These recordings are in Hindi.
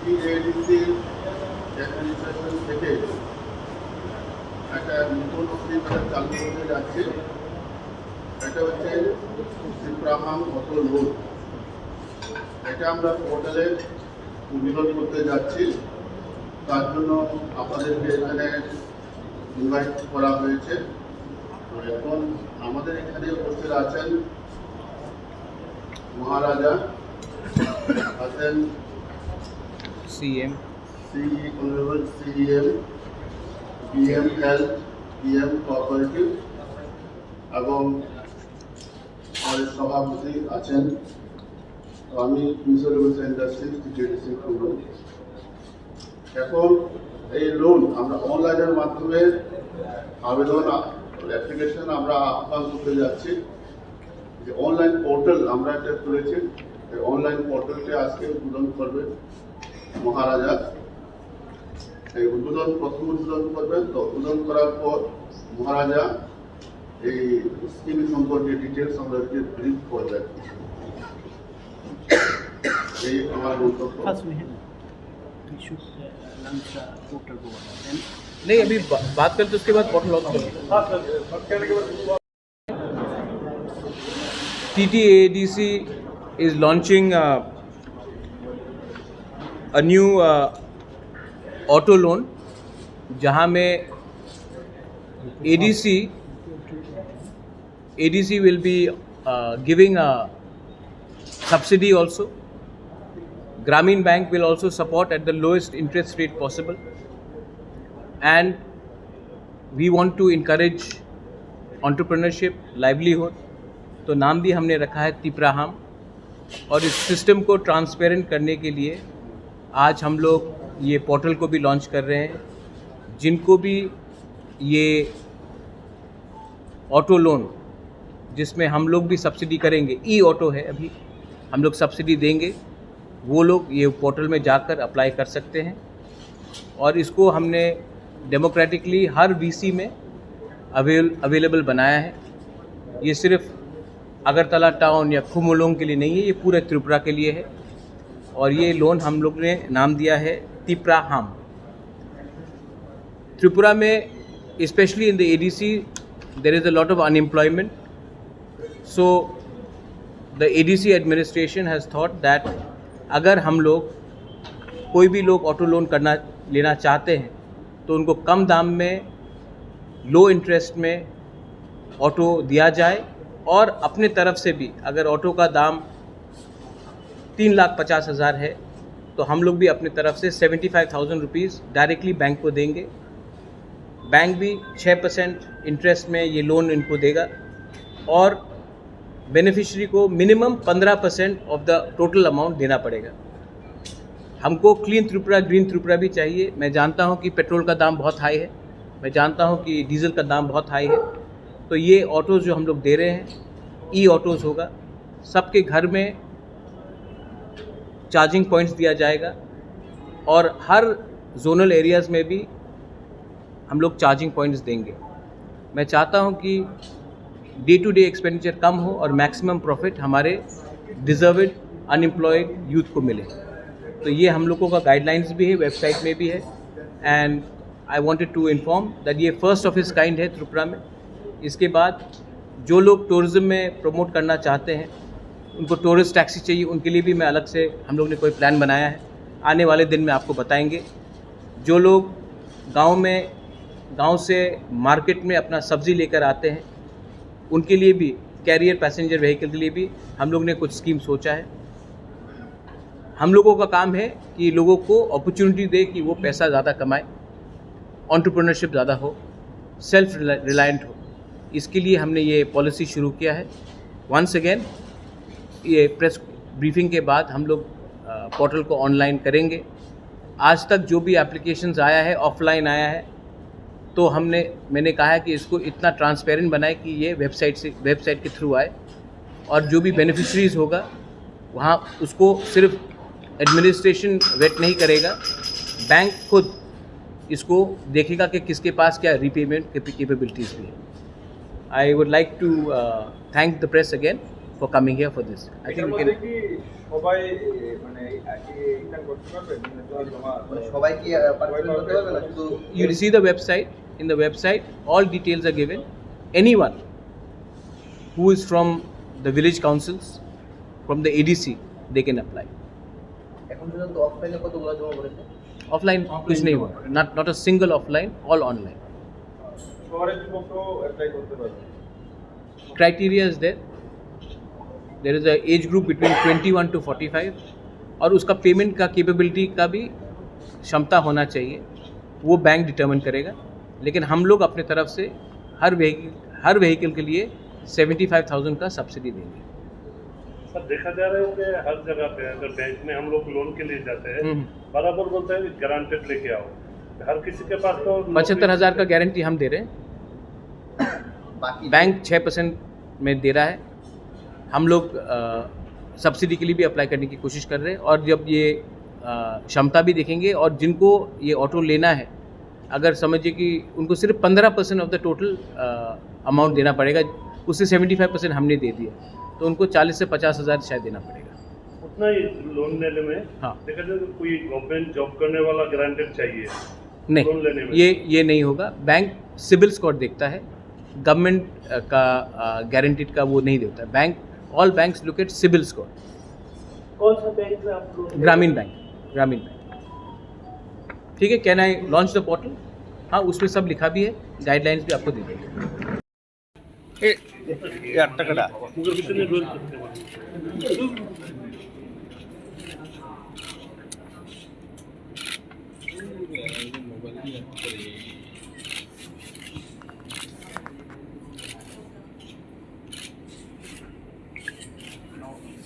টিটিএডিসি অ্যাডমিনিস্ট্রেশন থেকে একটা নতুন স্কিম চালু করতে যাচ্ছে। এটা হচ্ছে ত্রিপুরাহাম অটো লোন। এটা আমরা পোর্টালে উদ্বোধন করতে যাচ্ছি। তার জন্য আপনাদেরকে এখানে ইনভাইট করা হয়েছে। এখন আমাদের এখানে উপস্থিত আছেন মহারাজা, আছেন CM, honourable CEM, PM health, PM cooperative এবং আমাদের সভাপতি আছেন আমি মিশরেবল ইন্ডাস্ট্রিজ টিটিডিসি পুরো। এখন এই লোন আমরা অনলাইনের মাধ্যমে আবেদন অ্যাপ্লিকেশন আমরা আহ্বান করতে যাচ্ছি। যে অনলাইন পোর্টাল আমরা এটা খুলেছি, এই অনলাইন পোর্টালটি আজকে উদ্বোধন করবে মহারাজা। এই প্রথম উদ্বোধন করবেন। তো উদ্বোধন করার পর মহারাজা এই স্কিম সম্পর্কে ডিটেলস আমাদেরকে ব্রিফ করবেন। এই আমার বক্তব্য। नहीं अभी बात करते उसके बाद पोर्टल लॉन्च करेंगे। TTADC is launching a new auto loan जहाँ में ADC will be giving a subsidy also. Grameen Bank will also support at the lowest interest rate possible, and we want to encourage entrepreneurship, livelihood. तो नाम भी हमने रखा है त्रिपुराहाम। और इस सिस्टम को ट्रांसपेरेंट करने के लिए आज हम लोग ये पोर्टल को भी लॉन्च कर रहे हैं। जिनको भी ये ऑटो लोन जिसमें हम लोग भी सब्सिडी करेंगे, ई ऑटो है अभी, हम लोग सब्सिडी देंगे, वो लोग ये पोर्टल में जाकर अप्लाई कर सकते हैं। और इसको हमने डेमोक्रेटिकली हर VC में अवेलेबल बनाया है। ये सिर्फ अगरतला टाउन या खुमुलोंग के लिए नहीं है, ये पूरे त्रिपुरा के लिए है। और ये लोन हम लोग ने नाम दिया है त्रिपुराहाम। त्रिपुरा में specially in the ADC there is a lot of unemployment, so the ADC administration has thought that अगर हम लोग कोई भी लोग ऑटो लोन लेना चाहते हैं तो उनको कम दाम में लो इंटरेस्ट में ऑटो दिया जाए। और अपने तरफ से भी अगर ऑटो का दाम 3,50,000 है तो हम लोग भी अपने तरफ से 75,000 रुपीज़ डायरेक्टली बैंक को देंगे। बैंक भी 6% इंटरेस्ट में ये लोन इनको देगा। और बेनिफिशियरी को minimum 15% of the total amount देना पड़ेगा। हमको क्लीन त्रिपुरा, ग्रीन त्रिपुरा भी चाहिए। मैं जानता हूँ कि पेट्रोल का दाम बहुत हाई है, मैं जानता हूँ कि डीजल का दाम बहुत हाई है। तो ये ऑटोज़ जो हम लोग दे रहे हैं, ई ऑटोज़ होगा। सबके घर में चार्जिंग पॉइंट्स दिया जाएगा और हर जोनल एरियाज़ में भी हम लोग चार्जिंग पॉइंट्स देंगे। मैं चाहता हूँ कि डे टू डे एक्सपेंडिचर कम हो और मैक्सिमम प्रॉफिट हमारे डिजर्व्ड अनएम्प्लॉयड यूथ को मिले। तो ये हम लोगों का गाइडलाइंस भी है, वेबसाइट में भी है। And I wanted to inform that ये फर्स्ट ऑफ इस काइंड है त्रिपुरा में। इसके बाद जो लोग टूरिज़्म में प्रमोट करना चाहते हैं, उनको टूरिस्ट टैक्सी चाहिए, उनके लिए भी मैं अलग से हम लोग ने कोई प्लान बनाया है। आने वाले दिन में आपको बताएंगे। जो लोग गांव से मार्केट में अपना सब्ज़ी लेकर आते हैं, उनके लिए भी कैरियर पैसेंजर व्हीकल के लिए भी हम लोग ने कुछ स्कीम सोचा है। हम लोगों का काम है कि लोगों को अपॉर्चुनिटी दे कि वो पैसा ज़्यादा कमाए, एंटरप्रेन्योरशिप ज़्यादा हो, सेल्फ रिलायंट हो। इसके लिए हमने ये पॉलिसी शुरू किया है। वंस अगेन ये प्रेस ब्रीफिंग के बाद हम लोग पोर्टल को ऑनलाइन करेंगे। आज तक जो भी एप्लीकेशंस आया है, ऑफलाइन आया है, तो मैंने कहा है कि इसको इतना ट्रांसपेरेंट बनाए कि ये वेबसाइट के थ्रू आए। और जो भी बेनिफिशरीज होगा वहाँ उसको सिर्फ एडमिनिस्ट्रेशन वेट नहीं करेगा, बैंक खुद इसको देखेगा कि किसके पास क्या रीपेमेंट कैपेबिलिटीज़ भी है। I would like to thank the press again for coming here for this. I think we can সবাই কি পার্টিসিপেট করতে পারবে না শুধু You see the website. In the website, all details are given. Anyone who is from the village councils, from the ADC, they can apply. এখন পর্যন্ত অফলাইনে কতগুলো জমা করেছে? Offline, कुछ नहीं हुआ. Not a single offline. All online. Criteria is there. There is a age group between 21 to 45 और उसका पेमेंट का कैपेबिलिटी का भी क्षमता होना चाहिए. वो बैंक डिटर्मिन करेगा. लेकिन हम लोग अपने तरफ से हर व्हीकल के लिए 75,000 का सब्सिडी देंगे. सर देखा जा रहा है कि हर जगह पे अगर बैंक में हम लोग लोन के लिए जाते हैं बराबर बोलते हैं गारंटेड लेके आओ. हर किसी के पास तो 75,000 का गारंटी हम दे रहे हैं. বাকি बैंक 6% में दे रहा है. हम लोग सब्सिडी के लिए भी अप्लाई करने की कोशिश कर रहे हैं. और जब ये क्षमता भी देखेंगे और जिनको ये ऑटो लेना है, अगर समझिए कि उनको सिर्फ 15% ऑफ द टोटल अमाउंट देना पड़ेगा. उससे 75% हमने दे दिया, तो उनको 40 से 50,000 शायद देना पड़ेगा. उतना ही लोन लेने में हाँ. देखा जाए तो कोई गवर्नमेंट जॉब करने वाला गारंटेड चाहिए लोन लेने में. नहीं, ये नहीं होगा. बैंक सिबिल स्कोर देखता है. गवर्नमेंट का गारंटीड का वो नहीं देता. Bank, all banks look at CIBIL score. कौन सा बैंक में आप लोन ग्रामीण बैंक. ठीक है. Can I launch the portal? हाँ, उसमें सब लिखा भी है. गाइडलाइंस भी आपको दे देंगे. मुझे कितने रोल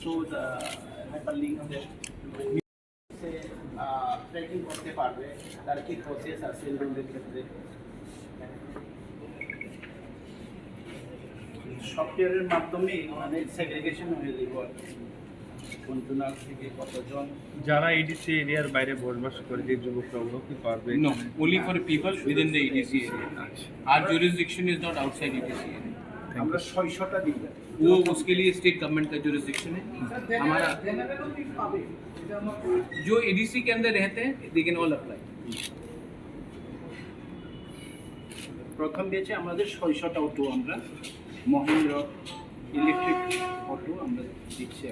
So the hyperlink से ট্র্যাকিং করতে পারবে তার কি প্রসেস আছে লোনের ক্ষেত্রে. সফটওয়্যারের মাধ্যমে মানে সেগ্রিগেশন হয়ে যাবে কোন জোনাল থেকে কতজন যারা এডিসি এরিয়ার বাইরে বসবাস করে যে যুবকরা ওগুলো কি পারবে? No, only for people within the EDC area. Our jurisdiction is not outside EDC area. আমরা 600টা দিই. वो उसके लिए स्टेट गवर्नमेंट का जुरिस्डिक्शन है. हमारा जो एडीसी के अंदर रहते हैं दे कैन ऑल अप्लाई. প্রথম বেচে আমাদের 600টা অটো আমরা মহিন্দ্রা ইলেকট্রিক অটো আমরা দিচ্ছি.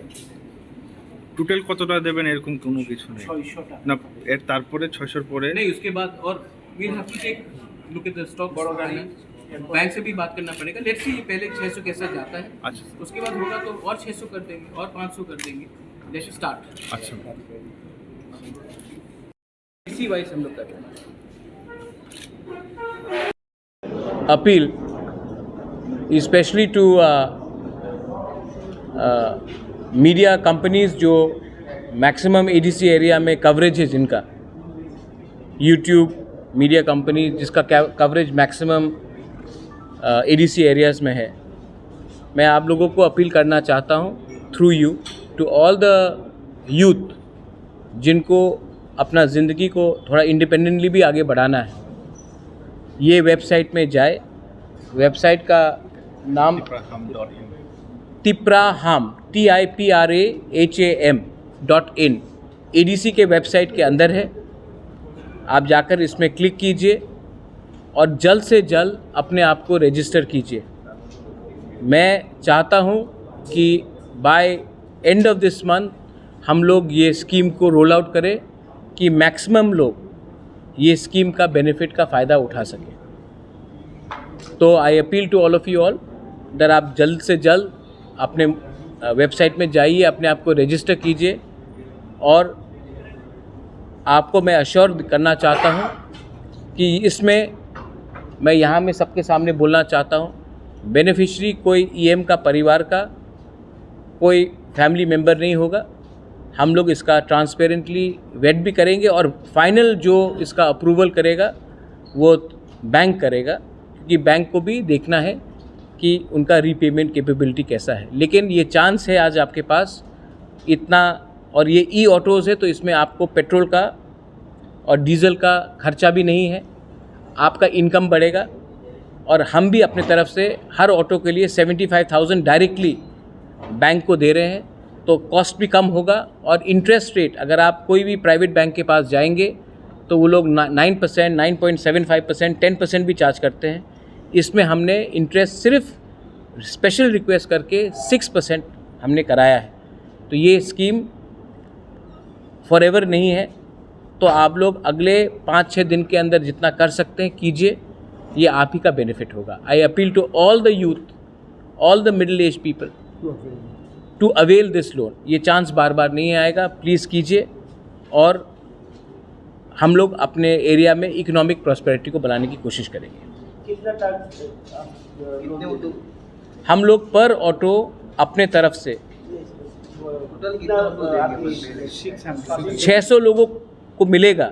টোটাল কতটা দেবেন এরকম কোনো কিছু নেই 600টা না, এর তারপরে 600 পরে नहीं, उसके बाद और we'll have to take look at the stock. बड़ो गाड़ी बैंक से भी बात करना पड़ेगा. लेट्स सी पहले 600 कैसा जाता है. अच्छा उसके बाद होगा तो और 600 कर देंगे और 500 कर देंगे. जैसे स्टार्ट अच्छा इसी वाइज हम लोग कर रहे हैं. Appeal specially to media companies जो मैक्सिमम एडीसी एरिया में कवरेज है जिनका, यूट्यूब मीडिया कंपनी जिसका कवरेज मैक्सिमम एडीसी एरियाज़ में है. मैं आप लोगों को अपील करना चाहता हूँ through you to all the youth जिनको अपना ज़िंदगी को थोड़ा इंडिपेंडेंटली भी आगे बढ़ाना है. ये वेबसाइट में जाए. वेबसाइट का नाम tipraham TIPRAHAM.in एडीसी के वेबसाइट के अंदर है. आप जाकर इसमें क्लिक कीजिए और जल्द से जल्द अपने आप को रजिस्टर कीजिए. मैं चाहता हूँ कि by end of this month हम लोग ये स्कीम को रोल आउट करें कि मैक्सिमम लोग ये स्कीम का बेनिफिट का फ़ायदा उठा सकें. तो I appeal to all of you all that आप जल्द से जल्द अपने वेबसाइट में जाइए, अपने आप को रजिस्टर कीजिए. और आपको मैं अश्योर करना चाहता हूँ कि इसमें मैं यहाँ में सबके सामने बोलना चाहता हूँ, बेनिफिशरी कोई ईएम का परिवार का कोई फैमिली मेम्बर नहीं होगा. हम लोग इसका ट्रांसपेरेंटली वेट भी करेंगे और फाइनल जो इसका अप्रूवल करेगा वो बैंक करेगा, क्योंकि बैंक को भी देखना है कि उनका रीपेमेंट कैपेबिलिटी कैसा है. लेकिन ये चांस है आज आपके पास इतना, और ये ई ऑटोज़ है तो इसमें आपको पेट्रोल का और डीज़ल का खर्चा भी नहीं है. आपका इनकम बढ़ेगा. और हम भी अपने तरफ से हर ऑटो के लिए 75,000 डायरेक्टली बैंक को दे रहे हैं. तो कॉस्ट भी कम होगा और इंटरेस्ट रेट अगर आप कोई भी प्राइवेट बैंक के पास जाएंगे तो वो लोग 9%, 9.75%, 10% भी चार्ज करते हैं। इसमें हमने इंटरेस्ट सिर्फ स्पेशल रिक्वेस्ट करके 6% हमने कराया है। तो ये स्कीम फॉरएवर नहीं है, तो आप लोग अगले 5-6 दिन के अंदर जितना कर सकते हैं कीजिए, ये आप ही का बेनिफिट होगा। I appeal to all the youth, all the middle age people to avail this loan. ये चांस बार बार नहीं आएगा, प्लीज़ कीजिए और हम लोग अपने एरिया में इकोनॉमिक प्रॉस्पेरिटी को बनाने की कोशिश करेंगे। कितना टैक्स कितने उद्योग हम लोग पर ऑटो अपने तरफ से टोटल कितना उद्योग देंगे? 600 लोगों को मिलेगा,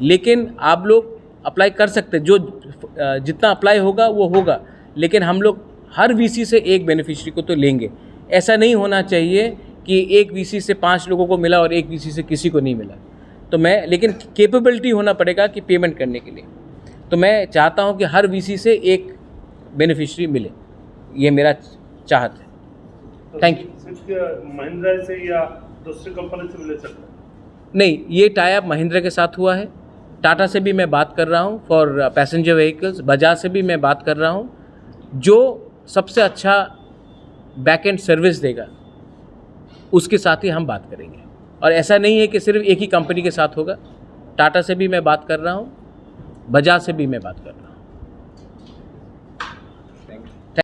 लेकिन आप लोग अप्लाई कर सकते, जो जितना अप्लाई होगा वो होगा, लेकिन हम लोग हर वीसी से एक बेनिफिशियरी को तो लेंगे। ऐसा नहीं होना चाहिए कि एक वीसी से 5 लोगों को मिला और एक वीसी से किसी को नहीं मिला। तो मैं, लेकिन कैपेबिलिटी होना पड़ेगा कि पेमेंट करने के लिए। तो मैं चाहता हूं कि हर वीसी से एक बेनिफिशियरी मिले, ये मेरा चाहत है। Thank you. सिर्फ महिंद्रा से या दूसरी कंपनी से भी ले सकते हैं? नहीं, ये टाई अप महिंद्रा के साथ हुआ है, टाटा से भी मैं बात कर रहा हूँ फॉर पैसेंजर व्हीकल्स, बजाज से भी मैं बात कर रहा हूँ। जो सबसे अच्छा बैक एंड सर्विस देगा उसके साथ ही हम बात करेंगे। और ऐसा नहीं है कि सिर्फ एक ही कंपनी के साथ होगा, टाटा से भी मैं बात कर रहा हूँ, बजाज से भी मैं बात कर रहा हूँ।